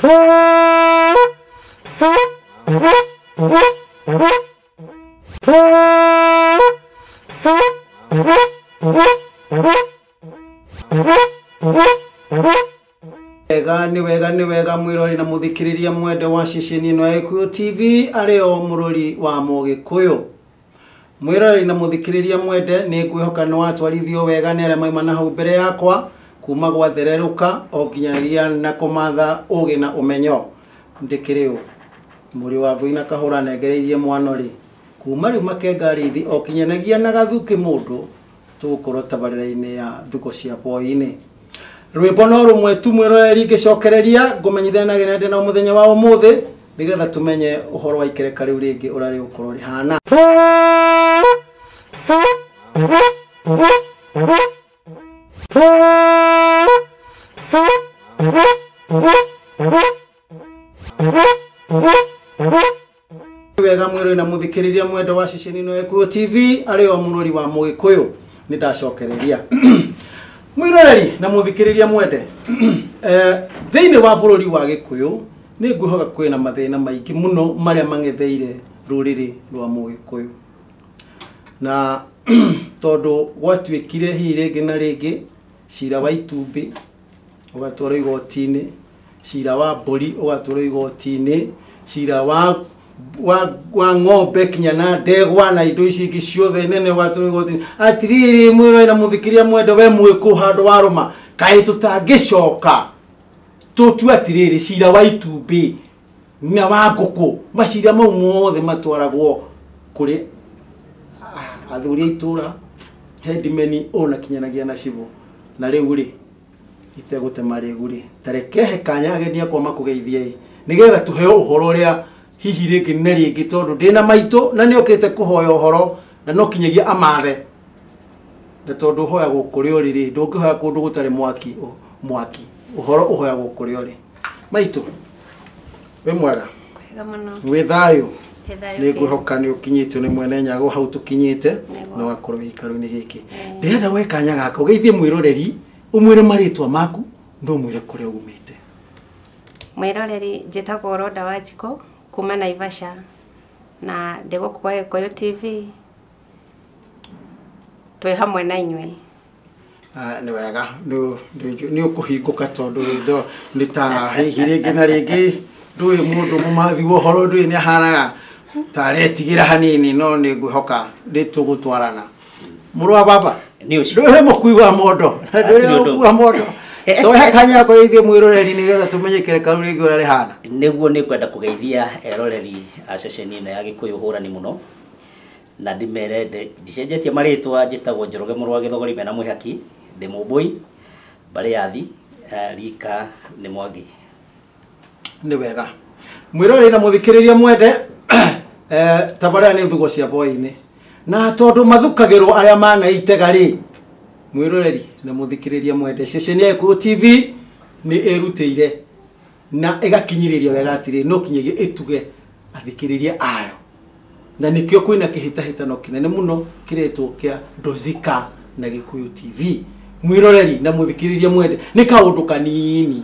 Ni wega mwirori na muthikiriria mwende wa ceceni ino ya Gikuyu TV ario murori wa Mugikuyu. Mwirori na muthikiriria mwende ni ngwihoka ni watwarithio wega ni aria maima na hau mbere yakwa kuma gwathereruka o nginyanagia na kumatha ugi na umenyo ndikiriu muri wa Ngoina Kahura negereirie mwanori kuma riu makengarithi o kinyanagia na gathuki mundu tugukorwo tabarira-ini ya thuko cia boini. Rwimbo no rumwe tu mwiroreri ngicokereria ngumenyithanagira ndi na muthenya wa umuthi nigetha tumenye uhoro wa ikereka riu ringi urari ukorwo rihana. Wega mwirori na muthikiriria mwendo wa ceceni ino ya Gikuyu TV ario murori wa Mugikuyu ni ndacokereria. Mwiroreri na muthikiriria mwende thiini wa bururi wa Gikuyu ni ngwihoka kwina mathina maingi muno maria mangetheire ruriri rwa Mugikuyu na tondu gwatuikire hi ringi na ringi cira wa itumbi ugatwara igoti-ini, cira wa mburi ugatwara igoti-ini, cira wa ng'ombe kinya na ndegwa na indo ici ingi ciothe nene ugatwara igoti-ini. Atiriri mwirori na muthikiria mwendo we mwiku handu waruma kai tutangicoka tutu atiriri cira wa itumbi na wa nguku macira mau mothe matwaragwo kuri athuri itura headmen ona kinyanagia na cibo na riu ri itegutema riu ri tarekehe kanya agenia kwa makugeithie nigetha tuheo uhoro uria hihi ringi na ringi tondu ndina maito na ni okite kuhoya uhoro na no kinyagia amathe na tondu hoya gukuri uriri ndungihoya kundu gutari mwaki uhoro uhoya gukuri uri maito we mwega we thayo ni ngwihoka ni ukinyitio ni mwene nyago hau tukinyite no gakorwo gikaru-ini giki ndirenda we kanya gaka ugeithie mwiroreri umwire maritwa maku ndo mwire kuria umite. Mwiroreri njitagwo Roda Wanjiku kuma Naivasha na ndego kwa Gikuyu TV twi hamwe na inywe. Ni wega ni ukuhinguka tondu ndo ni ta hihi ringi na ringi ndui mundu mumathi wohoro ndui ni ahanaga taretigira hanini no ni ngwihoka nditugutwarana muru wa baba ni ucio ndui mukuigwa mondo ndui mondo to hekanya ko ithie mwiroreri nigetha tumenye kereka ringi ura rihana niguo ni kwenda kugeithia eroreri a ceceni ino ya Gikuyu hurani muno na ndimerende ndicenjetie maritwa njitagwo Njoroge Muru wa Githogori mena mwihaki ndi mubui bariathi rika ni Mwangi. Ni wega mwiroreri na muthikiriria mwende tabarira ni thugo cia boini na tondu mathukagirwo aria mana itegari mwiroreri na muthikiriria mwende ceceni ya Gikuyu TV ni erutire na igakinyiriria wega atiri no kinyagia ituge athikiriria ayo na nikio kwina kihitahitano kinene muno kiretwo kia Ndozika na Gikuyu TV. Mwiroreri na muthikiriria mwende ni kaundu kanini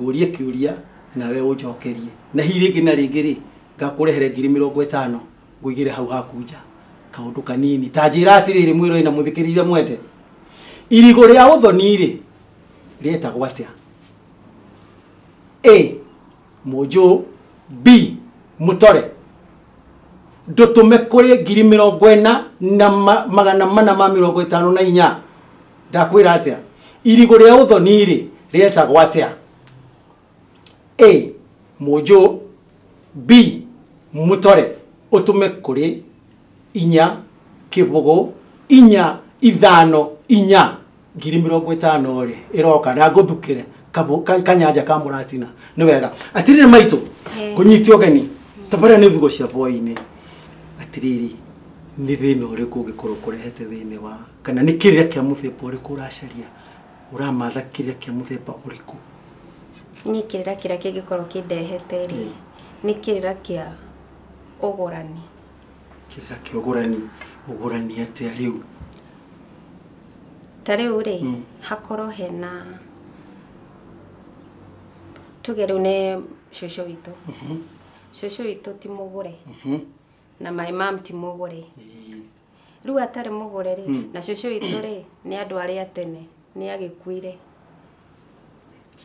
ngurie kiuria nawe ujokerie na hiringi na ringiri ngakurehere 50,000 nguigire hau hakunja kaundu kanini tajira atiriri mwiroreri na muthikiriria mwende irigo ria uthoni ri rietagwo atia? A Mojo, B Mutore ndutume kuri 40,000 na 454 ndakwira atia irigo ria uthoni ri rietagwo atia? A Mojo, B Mutore utume kuri 4 kibugo 4 ithano 4 50,000 ri iroka na nguthukire kanyanja ka muratina ni wega atiriri maito kunyitio geni tabara ni thugo cia boini atiriri ni thina uriku ngikoro kurehete thini wa kana ni kirira kia muthemba uriku uracaria uramatha kirira kia muthemba uriku ni kirira kira kingikoro kindehete ri ni kirira kia ugurani ugurani atia riu tare uri hakoro hena tuge riu ne shosho witu shosho witu ti mugure na my mom ti mugure riu atari mugure ri na shosho witu ri ni andu aria tene ni agikuire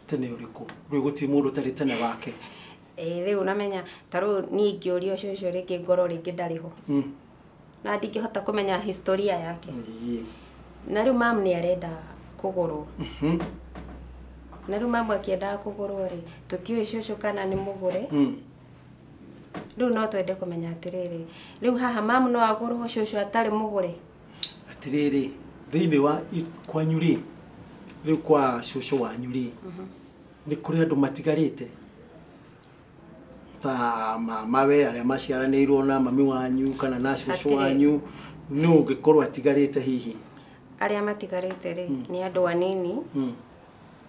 tene uriku riu guti mundu tari tene wake riu namenya taru ni ngiurio shosho ringi ngoro ringi ndariho na ndingihota kumenya historia yake na riu mam ni arenda kuguru na riu mam akienda kuguru ri tutiwe shosho kana ni mugure riu no twende kumenya atiriri riu haha mam no aguru shosho atari mugure atiriri thiini wa kwanyuri riu kwa shosho wanyuri ni kuri andu matigarite ta mawe aria maciaranirwo na mami wanyu kana na shosho wanyu ni ungikorwo atigarite hihi aria matigarite ri ni andu anini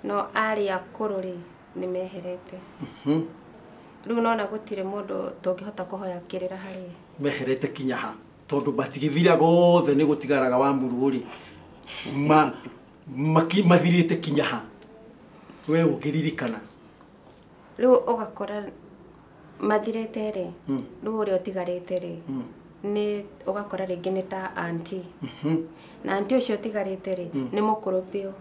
no aria akuru ri ni meherete riu nona gutire mundu tungihota kuhoya kirira hari meherete kinyaha tondu batigithira gothe ni gutigaraga wa mururi mathirite kinyaha we ugiririkana riu ugakora mathirite ri riu uri utigarite ri ni ugakora ringi ni ta auntie na auntie ucio utigarite ri ni mukuru pio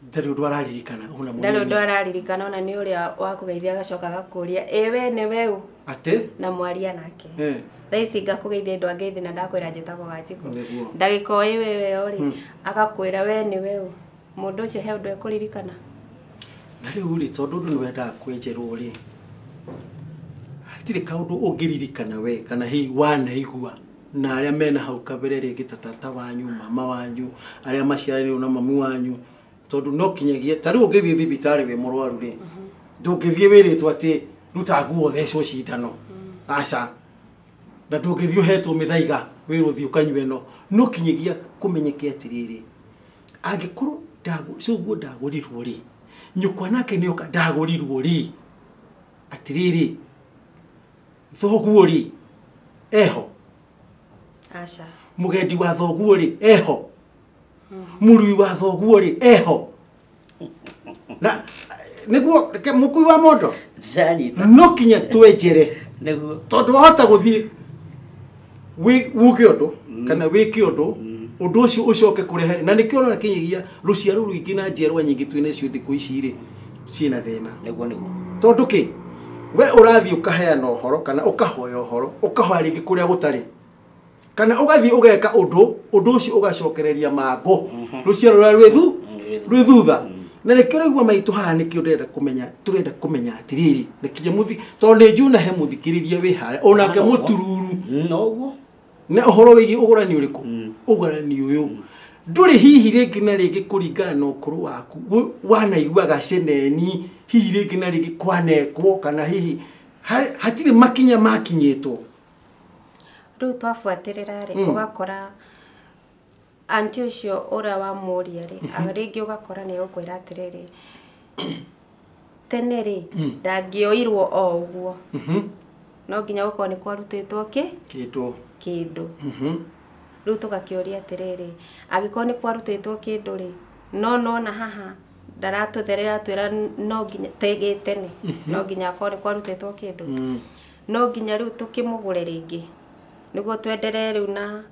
ndari undu araririkana una munini ndari undu araririkana ona ni uria wa kugeithia gacoka gakuria we ni weu ate na mwaria nake thaisi ngakugeithia ndu angeithi na ndakwira njitagwo Wanjiku ndagika o iwe ori agakwira we ni weu mundu ucio he undu ekuririkana na riu ri tondu ndu niwenda kwenjerwo ri hatire kaundu ungiririkana we kana hi wanaigua na aria mena hau kabere ringi tata wanyu mama wanyu aria maciaranirwo na mami wanyu tondu no kinyagia tari ungithie thibitari we murwaru ri ndungithie wiritwo ati ruta nguo thecwo cindano aca na ndungithie uhetwo mithaiga wiruthi ukanywe no kinyagia kumenyeke atiriri angikorwo cuguo ndagurirwo ri nyukwa nake ni oka ndagurirwo ri atiriri thoguo ri eho aca mugendi wa thoguo ri eho murui wa thoguo ri eho na niguo mukui wa mondo no kinya twenjere niguo tondu hota guthie wuke undu kana wike undu undu ucio ucoke kurehe na nikio na kinyigia ruciaro ruingi na njerwa nyingi twine cio thiku ici ri ciina thina niguo tondu ki we urathi ukaheana uhoro kana ukahoya uhoro ukahoya ringi kuria gutari kana ugathi ugeka undu ucio ugacokereria mango ruciaro rwa thutha na nikio rigwa maitu haha nikio turenda kumenya atiriri nikinya muthi tondu njuna he muthikiriria wi hare onake mutururu noguo na uhoro wigi ugurani uriku ugurani uyu nduri hihi ringi na ringi kuringana na ukuru waku wanaiguaga ceneni hihi ringi na ringi kwanekwo kana hihi hatire makinya makinyitwo riu twafuatirira ri ugakora auntie ucio uria wa muria ri ringi ugakora ni ukwira atiriri tene ri ndangioirwo o uguo no nginya gukorwo ni kwarutitwo kindu riu tugakiuria atiriri agikorwo ni kwarutitwo kindu ri no na haha ndaratutherera twira no nginya tege tene no nginya akorwo ni kwarutitwo kindu no nginya riu tukimugure ringi niguo twenderee riu na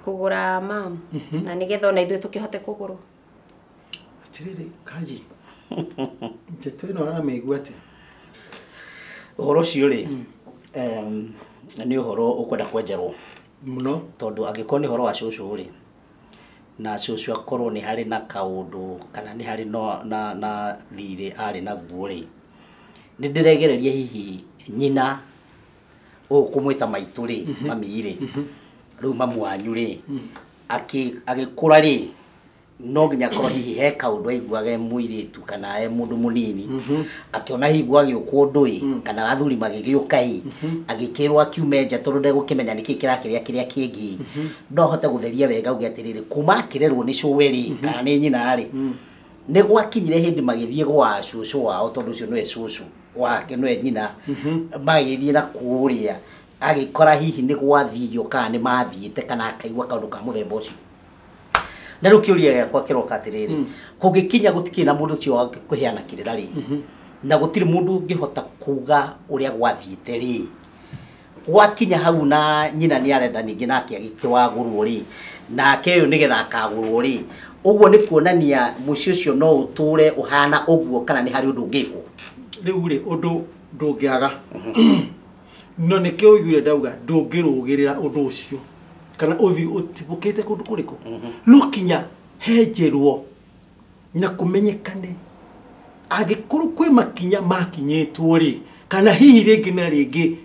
kugura mam na nigetha ona ithuĩ tukihote kuguru atiriri kaji njeturi no arameigua ati uhoro ucio ri ni uhoro ukwenda kwenjerwo muno tondu angikorwo ni uhoro wa cucu ri na cucu akorwo ni hari na kaundu kana ni hari na thiri ari na guo ri ni ndiregereria hihi nyina kumwita maitu ri mami ri riu mamu wanyu ri agikura ri no nginya korwo hihi he kaundu aiguaga muiritu kana e mundu munini akiona higwa giukwo undu kana gathuri magigiuka agikirwo akiume nja tondu ndegukimenya niki kirakiria kiria kingi no hote gutheria wega ugi atiriri kuma akirerwo ni cuweri kana ni nyina ri ni gwakinyire hindi magithie gwa cucu wao tondu ucio niwe cucu wake niwe nyina magithie na kuria agikora hihi ni gwathio kana ni mathiite kana akaigwa kaundu ka muthemba ucio na riu kiuria yakwa kiroka atiriri kungikinya gutikina mundu cio kuheana kirira ri na gutiri mundu ngihota kuga uria gwathiite ri gwakinya hau na nyina ni arenda ningi nake agikiwagurwo ri nake uyu nigetha akagurwo ri uguo ni kuonania muci ucio no uture uhana uguo kana ni hari undu ungiko riu ri undu ndungiaga no nikio uigire ndauga ndungirugirira undu ucio kana uthi utibukite kundu kuriko no kinya henjerwo na kumenyekane agikuru kwi makinya makinyitwo ri kana hihi ringi na ringi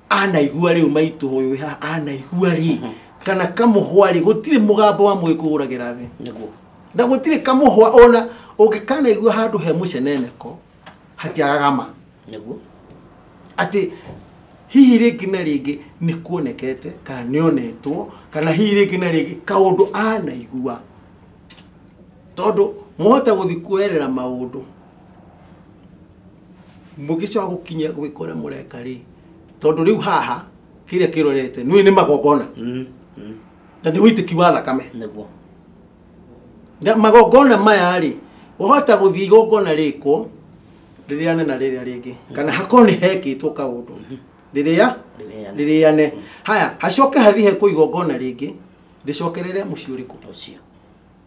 anaigua riu maitu huyu ha anaigua ri kana kamuhwa ri gutire mugambo wa mwikuragira thi niguo nda gutire kamuhwa ona ungikana igua handu he muceneneko hatiagama niguo ati hihi ringi na ringi ni kuonekete kana nionetwo kana hihi ringi na ringi kaundu anaigua tondu muhota guthi kuerera maundu mugicoka gukinya gwikora mureka ri tondu riu haha kiria kirorete ni magogona na ni witiki wa thakame niguo nda magogona maya ri uhota guthi igogona riko riria na riria ringi kana hakoni hekitwo kaundu riria haya hacoke hathihe kuigogona ringi ndicokerere muci uriku ucio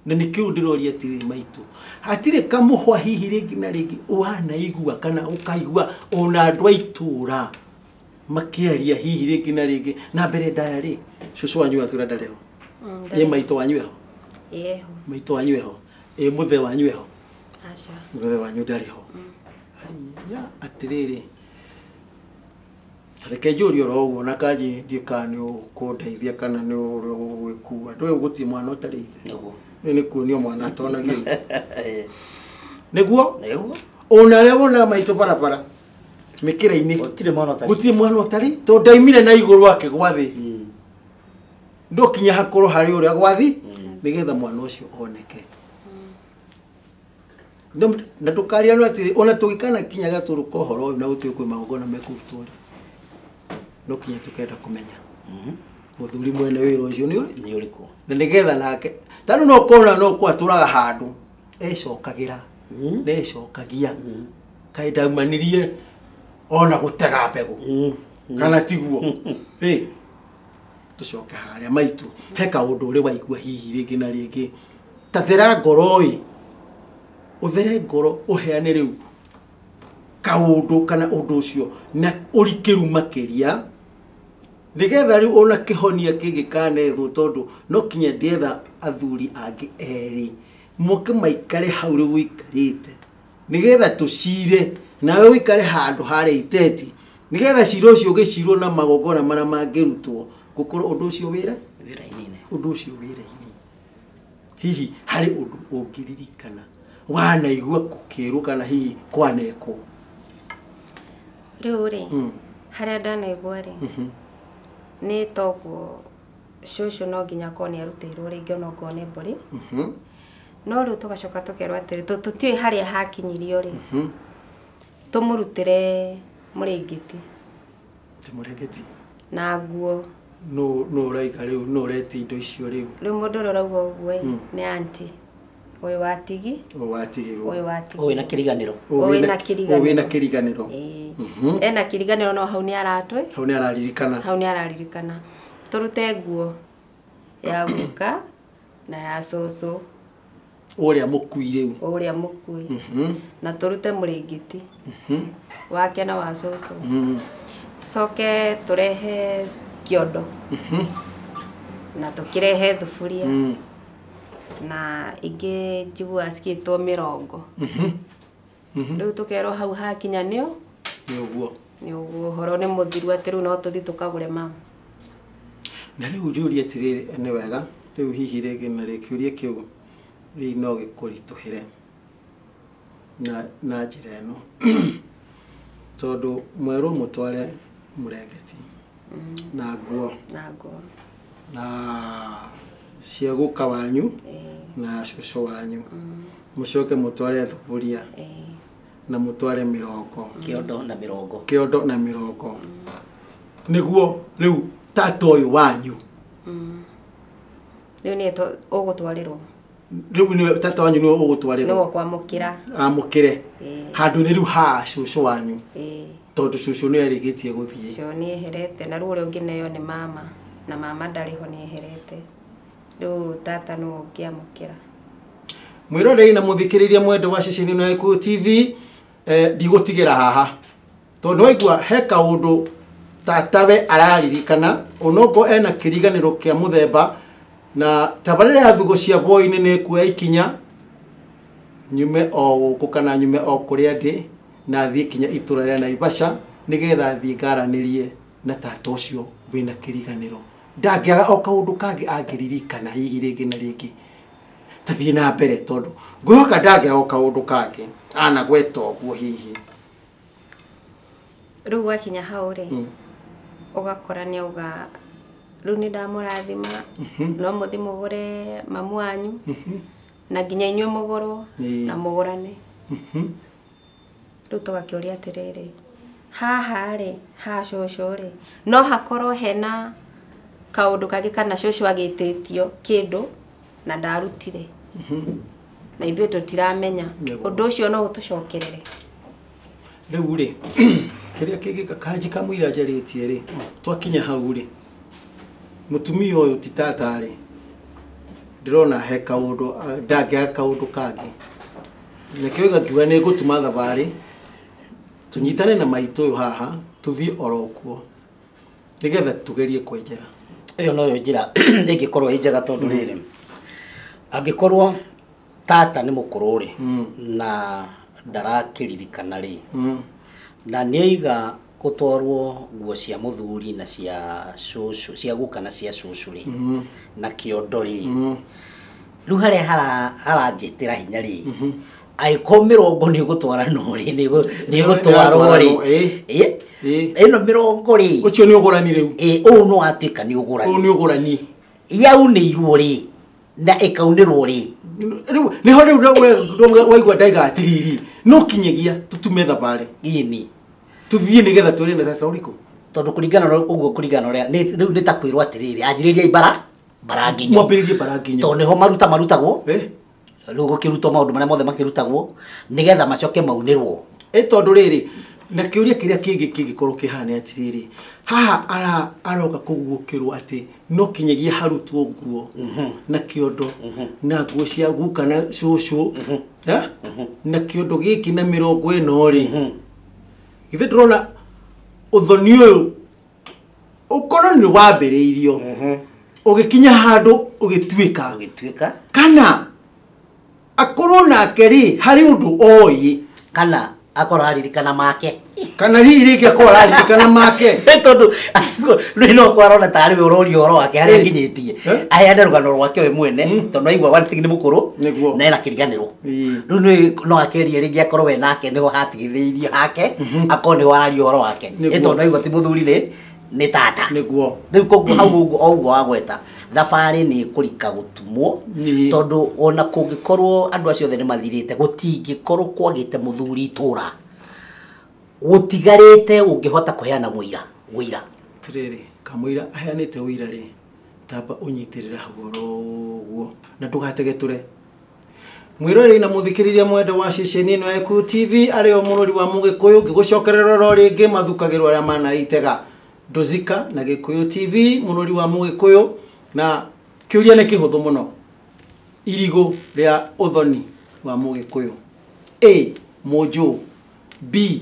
na nikiu ndiroria tiri maitu hatire kamuhwa hihi ringi na ringi wanaigua kana ukaigua ona andu aitura makiaria hihi ringi na ringi na mbere ndaya ri cucu wanyu atura ndareo je maitu wanyu eho yeho maitu wanyu eho muthe wanyu eho acha muthe wanyu ndariho ya atiriri reke njuri oro uguo na kanji ndikani ukundeithia kana ni urio gwikua ndwe guti mwana utari niguo ni kuonio mwana atonagio niguo ona rewona maitu barabara mikira-ini gutire mwana utari to ndaimire na iguru wake gwathi ndokinya hakoro hari uria gwathi nigetha mwana ucio oneke na tukaria no ati ona tugikana kinya gaturu kohoro uyu na gutire kwi magogona mekuruturi no kinya tukenda kumenya muthuri mwene wira ucio ni uriku na nigetha nake tanu no kona no kwaturaga handu ecokagira necokagia kaida manirie ona gutega mbegu kana tiguo tucoke haria maitu heka undu uri waigua hihi ringi na ringi tathera ngoro uthere ngoro uheane riu kaundu kana undu ucio na urikiru makiria nigetha riu ona kihonia kigikane thu tondu no kinya ndietha athuri angi eri muke maikare hau riu wikarite nigetha tucire nawe wikare handu hare iteti nigetha ciro cio gicirwo na magogona mara mangirutwo gukoro undu ucio wira-ini undu ucio wira-ini hihi hari undu ungiririkana wanaigua kukirwo kana hihi kwaneko riu ri haria ndanaigua ri ni toguo cucu no nginya koni arutirwo ringi ona ngone mburi no riu tugacoka tukerwo atiri tutioi haria hakinyirio ri tumurutire muringiti timurengeti na nguo no raiga riu no reti indo icio riu mundu rorauga uguo ni anti uyu watigi uyu na kiriganiro uyu na kiriganiro ena kiriganiro no hau ni aratwe hau ni araririkana turute nguo ya guka na ya cucu uria mukui riu na turute muringiti wake na wa cucu tucoke turehe kiondo na tukirehe thufuria na ingi njigua cikitwo 70 riu tukerwo hau hakinya ni uguo horo ni muthiru ati riu no tuthi tukagure mama na riu njuri atiriri ni wega riu hihi ringi na rikiuria kiu ri no gikurituhire na njira eno tondu mweru mutware murengeti na nguo na ciaguka wanyu na cucu wanyu mucoke mutware thuburia na mutware 70 kiondo na 70 niguo riu tato uyu wanyu riu ni ugutwarirwo riu ni tata wanyu no ugutwarira no kwamukira amukire handu ni riu ha cucu wanyu tondu cucu ni arigitie guthie cio ni eherete na riu uri ungi neyo ni mama na mama ndariho ni eherete riu tata no ngiamukira mwiroreri na muthikiriria mwendo wa ceceni no Gikuyu TV ndigutigira haha tondu waigua he kaundu tatawe araririkana onoko ena kiriganiro kia muthemba na tabarira ya thugo cia boy ni kuya ikinya nyume o guku kana nyume o kuria ndi na thie kinya itura ria Naivasha nigetha thie garanirie na tata ucio wina kiriganiro ndangiaga o kaundu kangi angiririkana hihi ringi na ringi tathie na mbere tondu ngwihoka ndangiaga o kaundu kangi ana gweta guo hihi riu wakinya hau ri ugakora ni uga riu ni ndamurathima no muthi mugure mamu wanyu na nginya inywe mugoro na mugurane riu tugakiuria atiriri haha ri ha cucu ri no hakorwo hena kaundu kagi kana cucu agititio kindu na ndarutire na ithuĩ tutiramenya undu ucio no utucokerere riu ri kiria kigika kanji kamwira njaritie ri twakinya hau ri mutumia uyu ti tata ri ndirona he kaundu ndangia kaundu kangi nekioiga kiuga ni gutuma thabari tunyitane na maitu uyu haha tuthie orokuo nigetha tugerie kwenjera iyo no yo njira ingikorwo njega tondu riri angikorwo tata ni mukuru ri na ndarakiririkana ri na niiga gutwarwo nguo cia muthuri na cia cucu cia guka na cia cucu ri na kiondo ri riu haria haranjitira hinya ri aiko mirongo ni gutwara no ri ni gutwarwo ri ino mirongo ri ucio ni ugurani riu u no atuika ni ugurani ni ugurani yau ni iruo ri na ikaunirwo ri riu ni ho riu waigua ndaiga atiriri no kinyegia tutume thabari ini tuthie nigetha turi na tata uriku tondu kuringana uguo kuringana ria riu ni ta kwirwo atiriri anjiriria ibara baranginyo mwambiririe baranginyo tondu ho marutagwo riu gukirutwo maundu maria mothe makirutagwo nigetha macoke maunirwo tondu riri na kiuria kiria kingikorwo kihane atiriri haha aroka kugukirwo ati no kinyegia harutwo nguo na kiondo na nguo cia guka na cucu na kiondo giki na mirongo ino ri ithe ndrona uthoni uyu ukorwo ni wambiriirio ugikinya handu ugituika kana akorwo nake ri hari undu oi kana akorwo aririkana make kana hihi ringi akorwo aririkana make tondu riu no kwarona tari we urori oro wake haria nginyitie aya rugano rwake we mwene tondu aigua one thing ni mukuru na ena kiriganiro riu no akerie ringi akorwo we nake niho hatigithiirie hake akorwo ni warari oro wake tondu aigua ti muthuri ni tata niguo riu koguo hau uguo wagweta thabari ni kurika gutumwo tondu ona kungikorwo andu acio othe ni mathirite gutingikorwo kwagite muthuri itura gutigarite ungihota kuheana muira tiriri kamwira aheanite wira ri tamba unyitirira hagoro guo na ndugategeture mwirori na muthikiriria mwendo wa ceceni ino ya Gikuyu TV ario murori wa Mugikuyu ngigucokerera ro ringi mathukagirwo aria manaitega Nduzika na Gikuyu TV murori wa Mugikuyu na kiuria ni kihuthu muno irigo ria uthoni wa Mugikuyu A Mojo B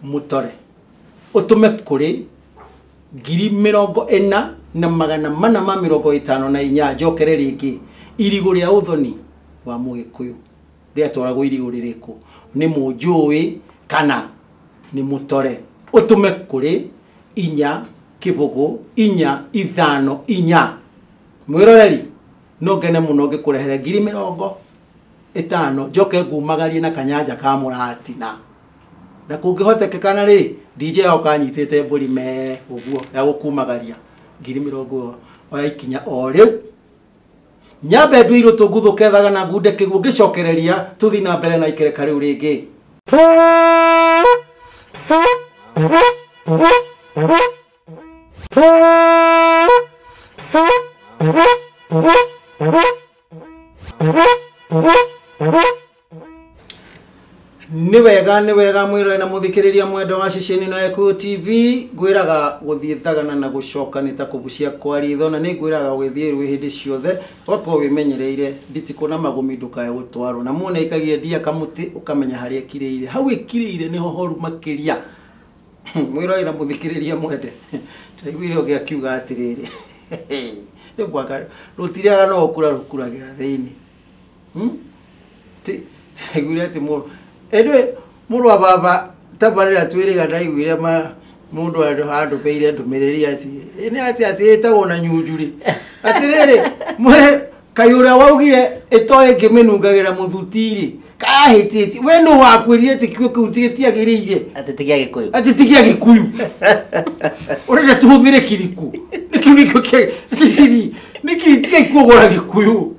Mutore utume kuri 40,000 na 454 njokere ringi irigo ria uthoni wa Mugikuyu ria twaragwo irigo ririku ni Mujui kana ni Mutore utume kuri 4 kibugu 4 5 4 mwiroreri no ngene muno ngikurehere 50,000 njoke ngumagarie na kanyanja ka muratina na kungihotekekana riri DJ okanyitite mburi me uguo ya gukumagaria 50,000 oya ikinya o riu nyambe ndwiru tunguthuke na ngunde kiguo ngicokereria tuthi na mbere na ikereka riu ringi ni wega mwiro na muthikiriria mwendo wa ceceni no Gikuyu TV gwiraga guthiethagana na gucoka ni ta kubucia kwa ritho na ni gwiraga gwithie rwi hindi ciothe wako wimenyereire nditiko na magumi ndukae gutwarwo na muone ikagie ndia kamuti ukamenya haria kireire hau ikiriire ni hohoru makiria mwiro na muthikiriria mwende taiguire ogia kiuga atiriri ni bwaka rutiriaga no kuragira thiini taiguire ati edwe muru wa baba tabarira twiriga ndaiguire ma mundu andu beire ndumiriri ati ini ati etagwo na nyunjuri atiriri mwe kayura waugire etoye ngimenungagira muthutiri kahititi we no wakwirire ati kiu kutiagirire ati tigia gikuyu urenda tuhuthire kiriku niki tiga kuogora gikuyu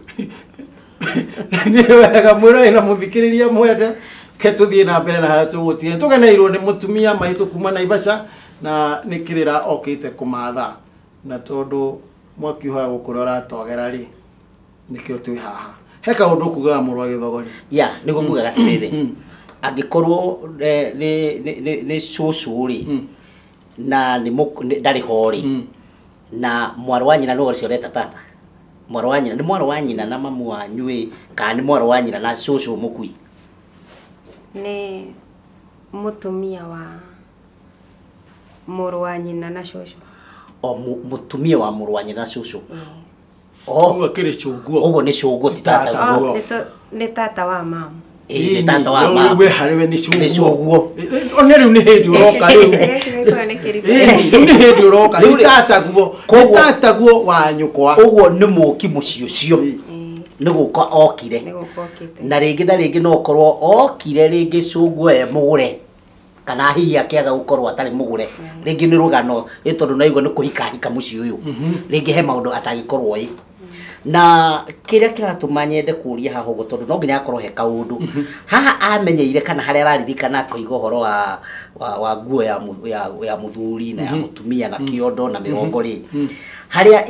ni wega mwira na muthikiriria mwenda ketuthie na mbere na haria tugutie tugeneirwo ni mutumia maitu kuma Naivasha na nikirira okite kumatha na tondu mwakiuha gukurora togera ri nikio twi haha heka undu kuga muru wa Githogori niguo mugaga atiriri angikorwo ni cucu ri na ndari hori na mwaru wa nyina no cioreta tata mwaru wa nyina ni mwaru wa nyina na mamu wanyu kana ni mwaru wa nyina na cucu mukui ni mutumia wa muru wa nyina na cucu mutumia wa muru wa nyina na cucu ugo kire cuguo ugo ni cuguo ti tata guo ni tata wa mama ni tata wa mama we hariwe ni cuguo oneri ni hindi uroka riu ni hindi uroka ti tata guo wa nyukwa ugo ni muki mucio cio ni guka okire na ringi no korwo okire ringi cuguo mugure kana hiya kiaga gukorwo atari mugure ringi ni rugano itondu naigwa ni kuhika mucio uyu ringi he maundu atagikorwo na kiria kiratuma nyende kuria haho gutondu no nginya akorwo he kaundu haha amenyeire kana haria araririkana koiga uhoro wa nguo ya muthuri na ya mutumia na kiondo na mirongo ri haria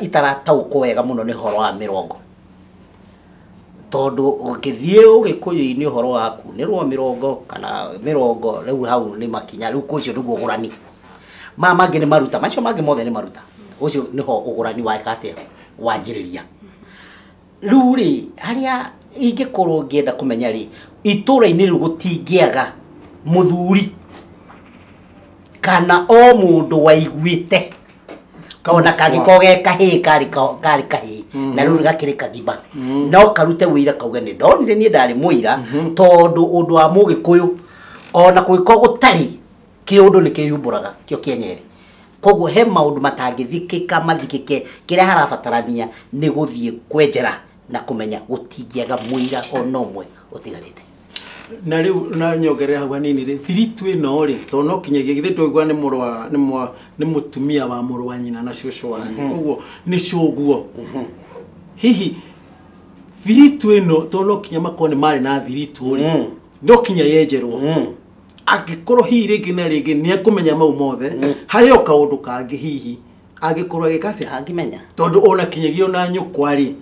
itaratauko wega muno ni horo wa mirongo tondu ukithie ugikuyu-ini uhoro waku ni rwo mirongo kana mirongo riu hau ni makinya riu kucio niguo gurani mangi ni maruta macio mangi mothe ni maruta ucio niho ugurani wa kate wanjiriria riu ri haria ingikorwo ngienda kumenya ri itura-ini riu gutingiaga muthuri kana o mundu waiguite kaona kagikoge kahi kari kahi na riu gakiri kagima no karute wira kauga ni ndonire ni ndari muira tondu undu wa mugikuyu ona kuiko gutari kiundu ni kiyumburaga kio kienyeri koguo he maundu matangithikika mathikike kiria harabatarania ni guthie kwenjera na kumenya gutingiaga muira ona umwe utigarite na riu na nyongerera hau hanini ri thiritu ino ri to no kinyagia githe twaigua ni mutumia wa muru wa nyina na cucu wanyu uguo ni cuguo hihi thiritu ino to no kinya makoni mari na thiritu ri ndo kinya yenjerwo agikorwo hihi ringi na ringi ni akumenya mau mothe hario kaundu kangi hihi agikorwo agikate angimenya tondu ona kinyagio na nyukwa ri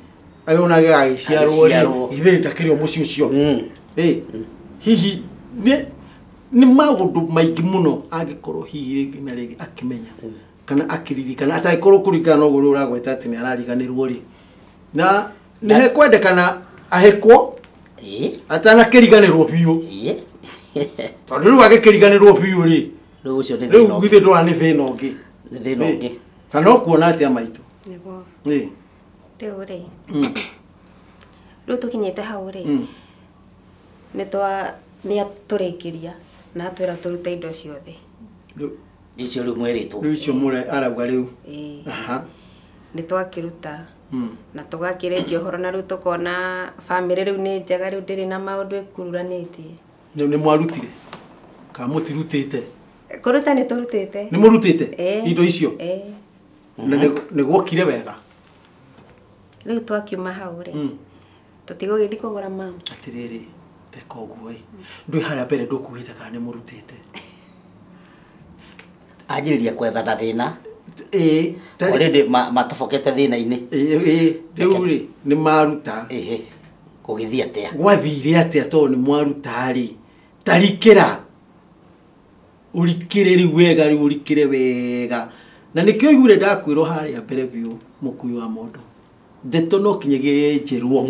ayona gagiciarwo ri ithe ndakirio muci ucio hihi ni maundu maingi muno agikorwo hihi ringi na ringi akimenya kana akiririkana ataikorwo kurikana no guru uragweta ati ni arariganirwo ri na ni he kwendekana ahekwo atana kiriganirwo biu tondu riu agikiriganirwo biu ri riu ucio ni riu githe ndwa ni thina ungi kana ukuona ati amaitu niguo riu ri riu tukinyite hau ri ni aturikiria na atwira turute indo ciothe icio riu mweritwo riu icio mure arauga riu ni twakiruta na tugakirekia uhoro na riu tukona family riu ni njega riu ndiri na maundu ikururanĩtie ni mwarutire ka mutirutite kuruta ni turutite ni murutite indo icio ni gwokire wega riu twakiuma hau ri tutigũgĩthi kũgũra mama atiriri teka ũguo ndui haria mbere ndukuhite kana ni murutite ajiriria kwetha na thina already matofokete thina-ini riu ri ni maruta kugithia atia gwathire atia to ni mwaruta ri tarikira urikire ri wega ri urikire wega na nikyo igure ndakwiro hari mbere biu mukui wa mundu ndeto no kinyege njerwo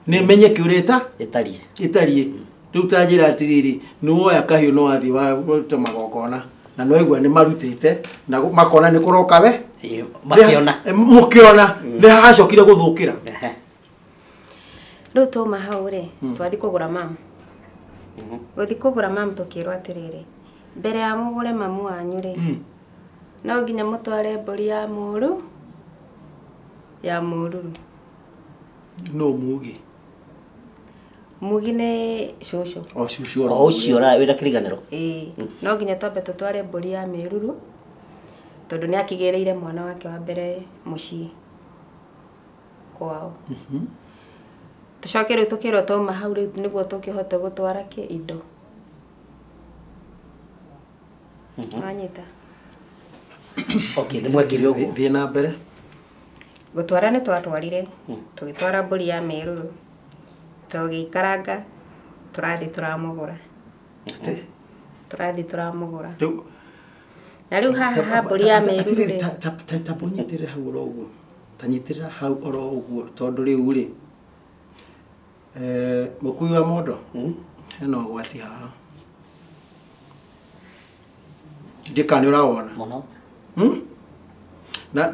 ni menye kiureta itarie riu tajira atiriri ni woya kahiu no athi wa magogona na no igwa ni marutite na makona ni kuroka we mukiona ni hacokire guthukira riu to mahaure twathi kugura mamu guthi kugura mamu tukirwa atiriri mbere ya mugure mamu wanyu ri no nginya mutware mburi ya muru ya mururu no mugi ne shosho shosho ucio ra wira kiriganiro no nginya twambe tutware mburi ya miruru tondu ni akigereire mwana wake wa mbere mucii kwao tucoke riu tukirwo tuma hau riu niguo tukihota gutwara ki indo anyita okay ni mwekire uguo thie na mbere gutwara ni twatwarire tugitwara mburi ya miruru tugikaranga turathi turamugura na riu haha mburi ya miruru tabonyitire hau oro uguo tanyitirira hau oro uguo tondu riu ri mukui wa mondo heno gwati haha ndikani urawona muno na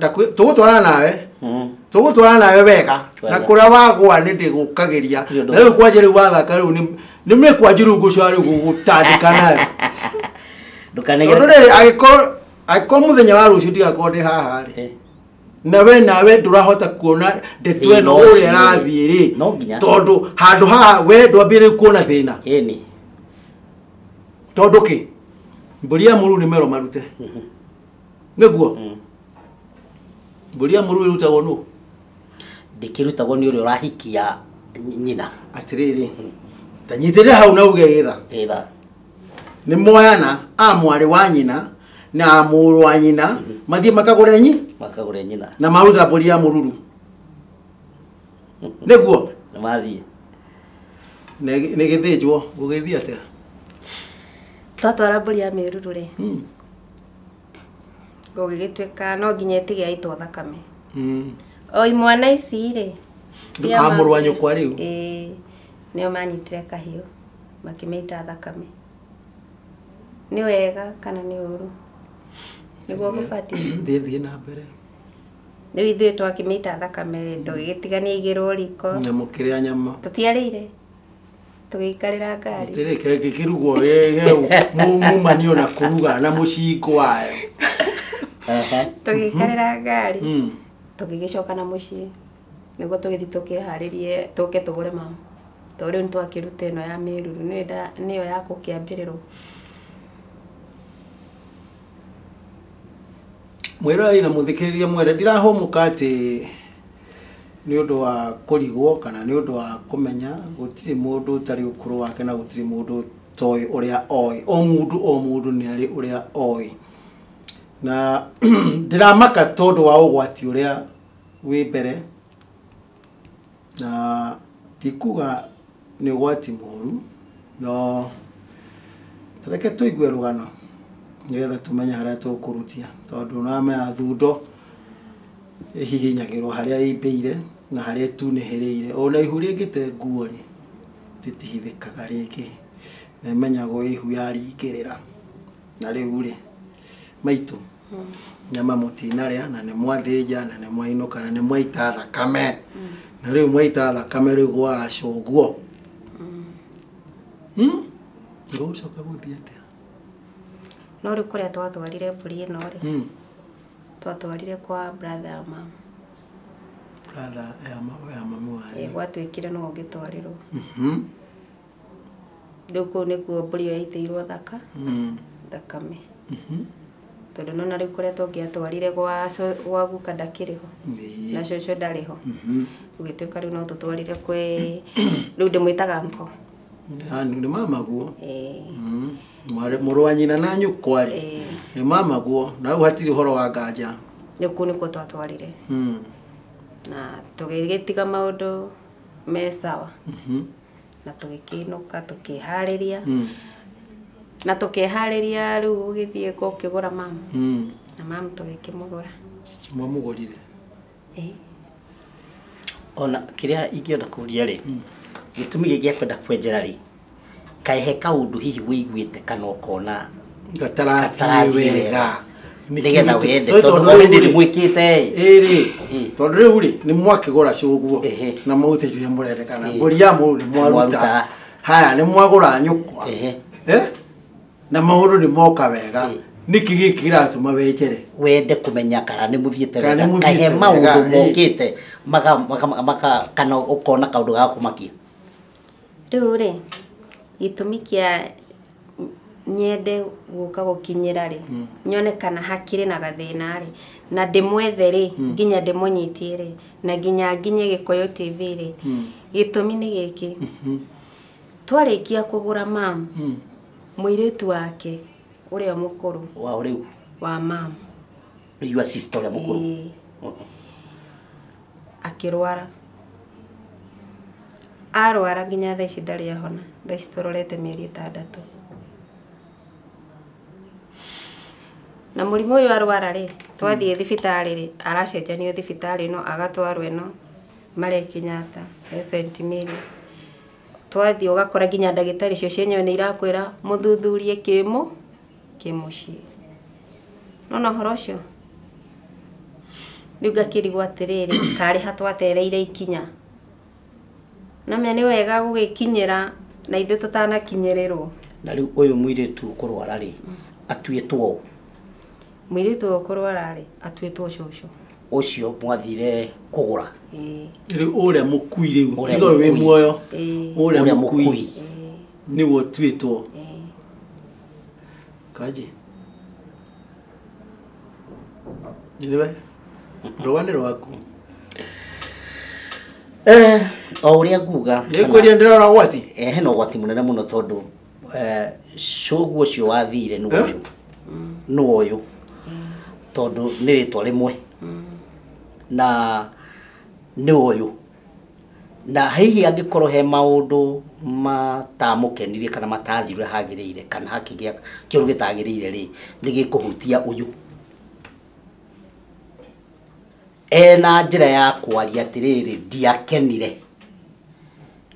tugutwarana nawe wega na kuria wagwa ni ndigukagiria na riu kwanje riu wathaka riu ni mekwanjiru ngucwa riu gutandika nawe ndukanegere agiko muthenya wa rucio ndigakorwo ndi haha ri nawe ndurahota kuona ndetwe no uria rathie ri tondu handu haha we ndwambire kuona thina tondu ki mburi ya muru ni mero marute niguo mburi ya muru irutagwo no ndikirutagwo ni uri urahikia nyina atiriri tanyitire hau na uge githa ni moyana amwari wa nyina na muru wa nyina mathie makagure nyina na maruta mburi ya mururu niguo mathie ne githijwo gugithia atia twatwara mburi ya miruru ri gugigitweka no nginya itige aitwo thakame o imwana ici ri cia muru wa nyukwa riu nio manyitire kahiu makimita thakame ni wega kana ni uru niguo gufati thie na mbere ni ithuĩ twakimita thakame tũgĩtigania igĩrwo riko na mukiria nyama tutiarĩire tũgĩikarĩra ngari tireke kirugo mumanio na kuruga na muciko wayo tũgĩikarĩra ngari tũgĩgĩcoka na muciĩ niguo tũgĩthi tũkĩharĩrie tũke tũgũre mamu tondũ rĩu nĩtwakĩruta ĩno ya mĩruru nĩyo ya gũkĩambĩrĩrwo mwiroi na muthikiriria mwere ndirahumuka ati ni undu wa kurigwo kana ni undu wa kumenya gutiri mundu tari ukuru wake na gutiri mundu toy uria oi o mundu ni ari uria oi na ndiramaka tondu wa ugwati uria wi mbere na dikuga ni ugwati muru no tareke tuigue rugano ngetha tumenya haria tukurutia tondu namenya thundo hihinyagirwo haria imbeire na haria tunihiriire ona ihu ringite nguo ri ritihithikaga ringi na menyagwo ihu yaringirira na riu ri maitu nyama mutinaria na ni mwathinja na ni mwainuka na ni mwaita thakame na riu mwaita thakame riu gwacungwo ngocoka guthia atia no riu kuria twatwarire mburi ino ri twatwarire kwa brother ya mama ya mamu wae gwatwikire no ngitwarirwo riu kuu nikuo mburi yaitĩirwo thakame tondu nona riu kuria tũngĩatwarire gwa guka ndakĩrĩho na cũcũ ndarĩho gũgĩtuĩka riu no tũtwarire kwĩ riu ndĩmwĩtaga nko ni mama guo muru wa nyina na nyukwa ri ni mama guo na uhatiri horo wa nganja ni kuu nikuo twatwarire na tũgĩgĩtiga maũndũ me sawa na tugikinuka tukihariria na tukihariria riu ugithie ko kigura mama na mama tugikimugura mwamugurire ona kiria ingĩenda kũria rĩ gĩtũmi gĩkĩ kwenda kwenjera rĩ kaĩ he kaũndũ hihi wĩiguĩte kana ũkona gatarathi wega nigetha wende tondũ already nĩ mwĩkĩte ĩrĩ tondũ rĩu rĩ nĩ mwakĩgũra cũguo na mũtĩjire mũrendekana ngũri ya mũndũ nĩ mwaruta haya nĩ mwagũra nyũkwa na maũndũ nĩ moka wega niki gĩkĩ kĩratũma wenjere wende kũmenya kana nĩ mũthiĩte wega kahe maũndũ mokĩte maka kana ũkona kaũndũ ga kũmakia rĩu rĩ gĩtũmi kĩa nyende gũka gũkinyĩra rĩ nyone kana hakiri na gathĩna rĩ na ndĩmwethe rĩ nginya ndĩmũnyitie rĩ na nginya nginye Gĩkũyũ TV rĩ gĩtũmi nĩ gĩkĩ twarĩkia kũgũra mam mũirĩtu wake ũrĩa mũkũrũ wa rĩu wa mam your sister ũrĩa mũkũrũ akĩrwara arwara nginya thaa ici ndarĩ ahona thaa ici tũrorete mĩeri 6 na mũrimũ ũyũ arwara rĩ twathiĩ thibitarĩ rĩ aracenjanio thibitarĩ no agatwarwo ĩno Marĩ Kenyatta St Mary twathiĩ ũgakora nginya ndagĩtarĩ icio cienyewe nĩ irakwĩra mũthuthurie kĩmũciĩ no ũhoro ũcio rĩu ngakĩrigwo atĩrĩrĩ karĩ hatwatereire ikinya na menya nĩ wega gũgĩkinyĩra na ithuĩ tũtanakinyĩrĩrwo na rĩu ũyũ mũirĩtu kũrwara rĩ atuĩtwo mũirĩtu kũrwara rĩ atuĩtwo cũcũ ũcio mwathire kũgũra rĩu ũrĩa mũkui rĩu tiga wĩ muoyo ũrĩa mũkui nĩguo tuĩtwo kaji nĩwe rwani rwaku o ũrĩa nguga nĩkwĩria ndĩrona gwati hena ũgwati mũnene mũno tondũ cũguo ũcio wathire nĩ ũyũ tondũ nĩ rĩtwa rĩmwe na nĩ ũyũ na hihi angĩkorwo he maũndũ matamũkenirie kana matathire hagĩrĩire kana hakĩgĩa kĩũndũ gĩtagĩrĩire rĩ nĩ gĩkũhutia ũyũ na njĩra ya kwaria atĩrĩrĩ ndiakenire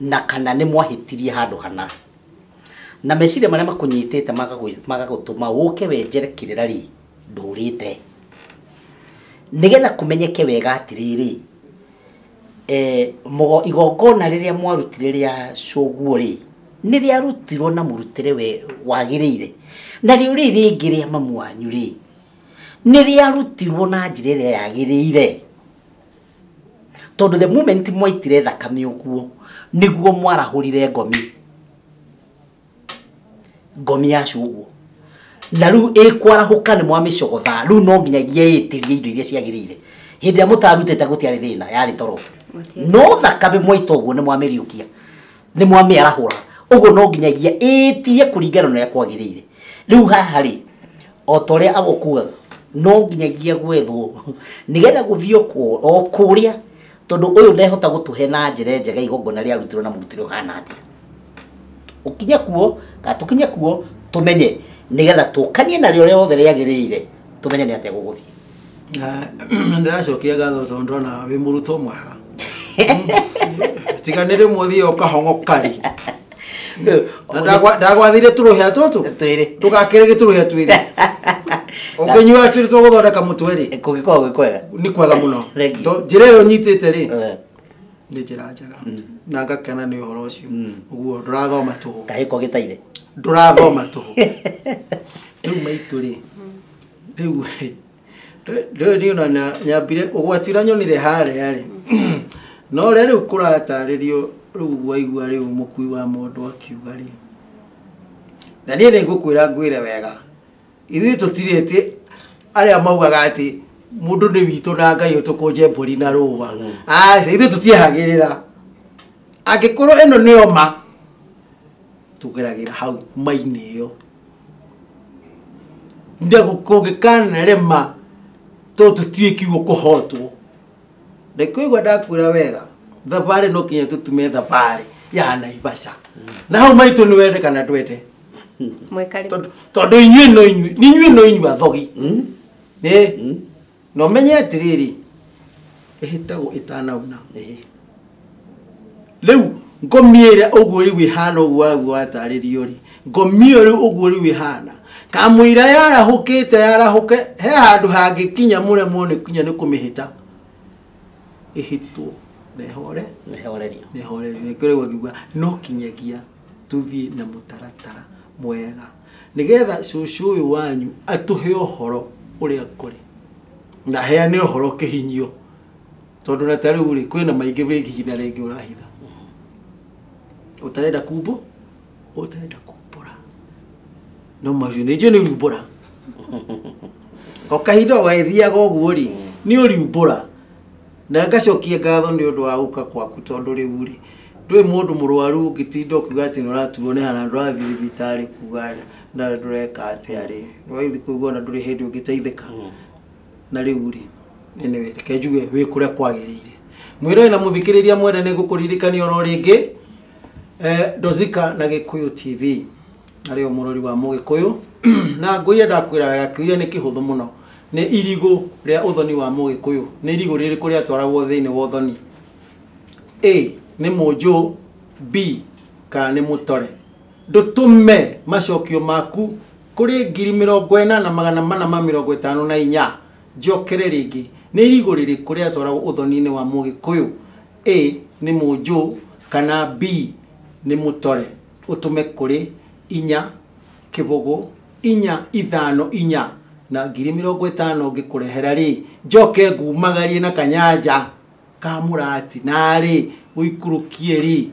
na kana nĩ mwahĩtirie handũ hana na meciria marĩa makũnyitĩte magagũtũma ũke wenjere kĩrĩra rĩ ndũrĩte nigetha kũmenyeke wega atĩrĩrĩ igongona rĩrĩa mwarutire rĩa cũguo rĩ nĩ rĩarutirwo na mũrutĩre we wagĩrĩire na rĩu rĩrĩ rĩngĩ rĩa mamu wanyu rĩ nĩ rĩarutirwo na njĩra ĩrĩa yagĩrĩire tondũ the moment mwaitire thakame ũguo nĩguo mwarahũrire ngomi ya cũguo na rĩu ĩkwarahũka nĩ mwamĩcogotha rĩu no nginyagia ĩtĩrie indo iria ciagĩrĩire hĩndĩ ĩrĩa mũtarutĩte gũtiarĩ thĩna yarĩ toro no thakame mwaita ũguo nĩ mwamĩriũkia nĩ mwamĩarahũra ũguo no nginyagia ĩtie kũringana na ũrĩa kwagĩrĩire rĩu haha rĩ o ta ũrĩa agũkuaga no nginyagia gwethwo nĩgetha gũthiĩ o kũrĩa tondũ ũyũ ndehota gũtũhe na njĩra njega igongona rĩarutirwo na mũrutĩre ũhana atĩa ũkinye kuo kana tũkinye kuo tũmenye nigetha tũkanie narĩo rĩothe rĩagĩrĩire tũmenye nĩ atĩa gũgũthiĩ ndĩracokia ngatho tondũ ndona wĩ mũrutwo mwega tiga nĩ rĩmwe ũthiĩ ũkahong'okari ndagwathire tũrũhĩa tũtũ tũgakĩrĩ gĩtũrũhĩa twĩrĩ ũkĩnyua twĩrĩ tũgũthondeka mũtwe rĩ kũngĩkorwo gwĩ kwega nĩ kwega mũno njĩra ĩyo nyitĩte rĩ nĩ njĩra njega na ngakena nĩ ũhoro ũcio ũguo ndũrathoma tũhũ kahĩko gĩtaire ndũrathoma tũhũ rĩu maitũ rĩ rĩu ndiona nyambire ũgwati ũrĩa nyonire harĩa rĩ no ũrĩa rĩu kũratarĩrio rĩu waigua rĩu mũkui wa mũndũ akiuga rĩ na niĩ nĩ ngũkwĩra ngwĩre wega ithuĩ tũtirĩtie arĩa maugaga atĩ mũndũ nĩ witũ na Ngai ũtũkũnje mbũri na rũũa aca ithuĩ tũtiehagĩrĩra angĩkorwo ĩno nĩyo ma tũgeragĩra hau mai-inĩ ĩyo kũngĩkanarema tondũ tũtiĩ kiugo kũhotwo na kũigua ndakwĩra wega thabari no kinya tutume thabari ya Naivasha na hau maitu ni wende kana twete mwekari tondu inyue no inyu athogi no menye atiriri ehitago itanauna leu ngomiere oguri wihana ogwagu ataririo ri ngomiere oguri wihana kamwira yarahuke he handu hangikinya muremo ni kinya ni kumihita ehitwo nehoreri kwerewa gigwa no kinyagia tuthie na mutaratara mwega nigetha cucu uyu wanyu atuhe uhoro uria kuri na heane uhoro kihinyio tondu na tariu ri kwina maingi biginya ringi urahitha utarenda kumbo utarenda kumbura no mario ni jo ni umbura okahindo waithia goguo ri ni uriumbura na ngacokia ngatho ni undu wa uka kwaku tondu riu ri twi mundu murwaru ngitindo kuga ati no raturwo ni hana ndurathi thibitari kuga na ndureka ati ari waithi kuigwa na nduri hindi ungiteithika na riu ri ni reke njuge wi kuria kwagirire mwiro na muthikiriria mwene ni gukuririkania oro ringi Dozika na Gikuyu TV ari o murori wa Mugikuyu na nguria ndakwira wega kiuria ni kihuthu muno ni irigu ria uthoni wa Mugikuyu ni irigu riri kuria twaragwo thiini wa uthoni A ni munju B ka ni mutore ndutume macokio maku kuri 40,454 njokere ringi ni irigu riri kuria twaragwo uthoni-ini wa Mugikuyu A ni munju kana B ni mutore utume kuri 4 kibugu 4 5 4 na 50,000 ngikurehera ri njoke ngumagarie na kanyanja ka murati nari uikurukie ri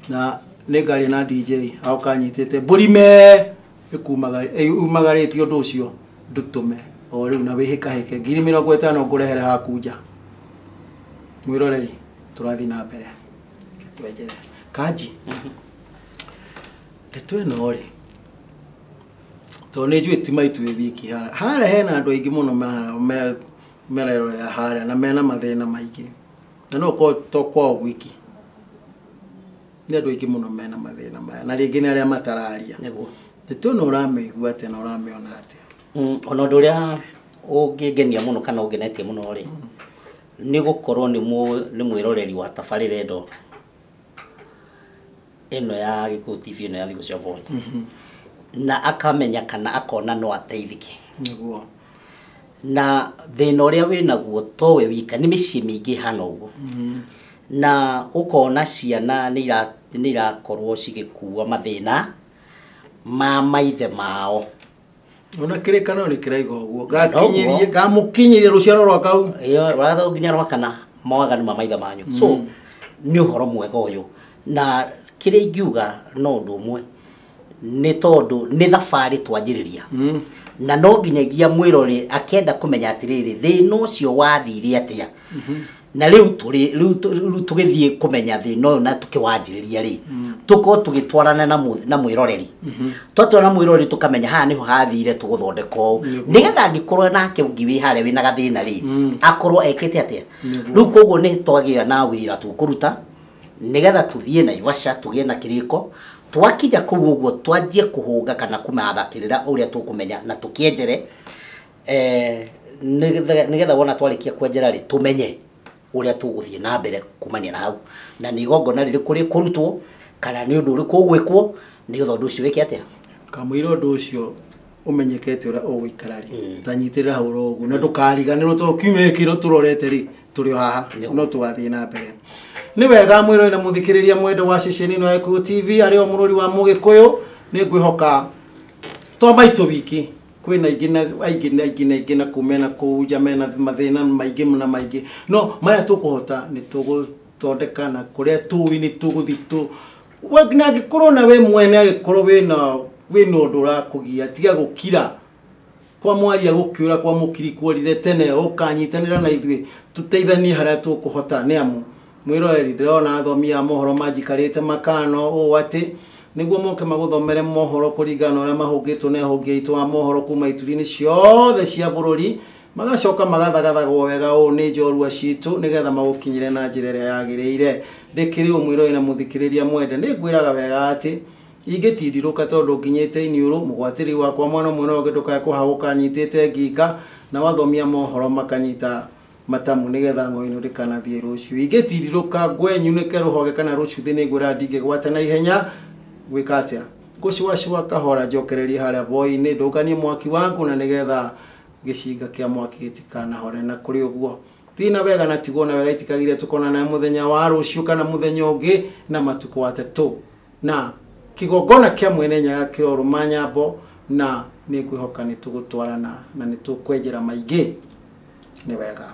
na negari na DJ au kanyitete burime ikumagarie undu ucio ndutume o riu na wihika hike 50,000 ngurehera hakuja mwiroreri turathi na mbere kitwejere kaji letwe nori to neju etimaitu ebiki hara hena andu aingi muno mererera hara na mena mathina maingi na no ko to kwa wiki ni andu aingi muno mena mathina maya na ringi ni aria matararia letwe no rameigua ate no rameona ate ona nduria ungingenia muno kana ungenetie muno ri ni gukorwo ni mwiroreri wa tabarira endo eno ya Gikuyu TV eno ya Thigo cia Voi na akamenya kana akona no ateithike niguo na thina uria winaguo to we wika ni micii mingi hana uguo na ukona ciana ni irakorwo cigikuwa mathina ma maithe mao ona kirekano ni kiraiga uguo gakinyirie gamukinyirie ruciaro rwa kau ratho nginya rwa kana mawaganu ma maithe manyu so ni uhoro mwega uyu na kire ingiuga no ndumwe ni tondu ni thabari twanjiriria na no nginyagia mwirori akenda kumenya atiriri thina ucio wathire atia na riu tugithie kumenya thina uyu na tukiwanjiriria ri tuko tugitwarana na mwiroreri twatwarana mwiroreri tukamenya haha niho hathire tuguthondeko nigetha ngikorwo nake ngiwi hare wina gathina ri akorwo ekete atia riu koguo ni twagira na wira tukuruta nigetha tuthie Naivasha tugie na kiriko twakija kuu uguo twanjie kuhunga kana kumathakirira uria tukumenya na tukienjere nigetha wona twarikia kwenjera ri tumenye uria tuguthie na mbere kumania na hau na ni igongona riri kuri kurutwo kana ni undu uri kugwikwo nigetha undu ucio wike atia kamwira undu ucio umenyekete uria uguikara ri tanyitirira hau uguo na ndukariganirwo to kiumekiro turorete ri turi haha no twathie na mbere ni wega mwiro na muthikiriria mwendo wa ceceni no Gikuyu TV ari o murori wa Mugikuyu ni ngwihoka to maitu wiki kwina ingina na kumena kuja mena mathina maingi na maingi no maya tukuhota ni tugutondekana kuria tuwi ni tuguthitu wagna gikorwo na we mwene agikorwo wina undu urakugia tiga gukira kwa mwaria gukiura kwa mukiri kuorire tene ukanyitanira na ithui tuteithanie haria tukuhota ni amu mwiroreri ndirona athomia mohoro majikarite makano o ati niguo moke maguthomere mohoro kuringana uria mahungitwo ne ahungi aitu wa mohoro kuma iturini ciothe cia bururi magacoka magathagathago wega o ni njorua citu nigetha magukinyire na njira ria yagirire ndikiri umwiroi na muthikiriria mwende ni ngwiraga wega ati ingitindiruka tondu nginyite iniuru mugwatiri wakwa mwana mwana ogetuka kuhaguka nyitite nginga na wathomia mohoro makanyita matamu nigetha ngoino rikanathie ruciu ingitindiruka ngwenyunike ruhoge kana rucuthi ni ngwira ndinge gwata na ihenya gwika atia gucwacwa kahora njokereria haria boini ndukanie mwaki wangu na nigetha gicinga kia mwaki gitikana hore na kuri uguo thina wega na tigona wega itikagire tukona na muthenya wa ruciu kana muthenya ungi na matuko atatu na kigogona kia mwene nyaga kiroro manyambo na ni kwihoka ni tugutwarana na ni tukwenjera maingi ni wega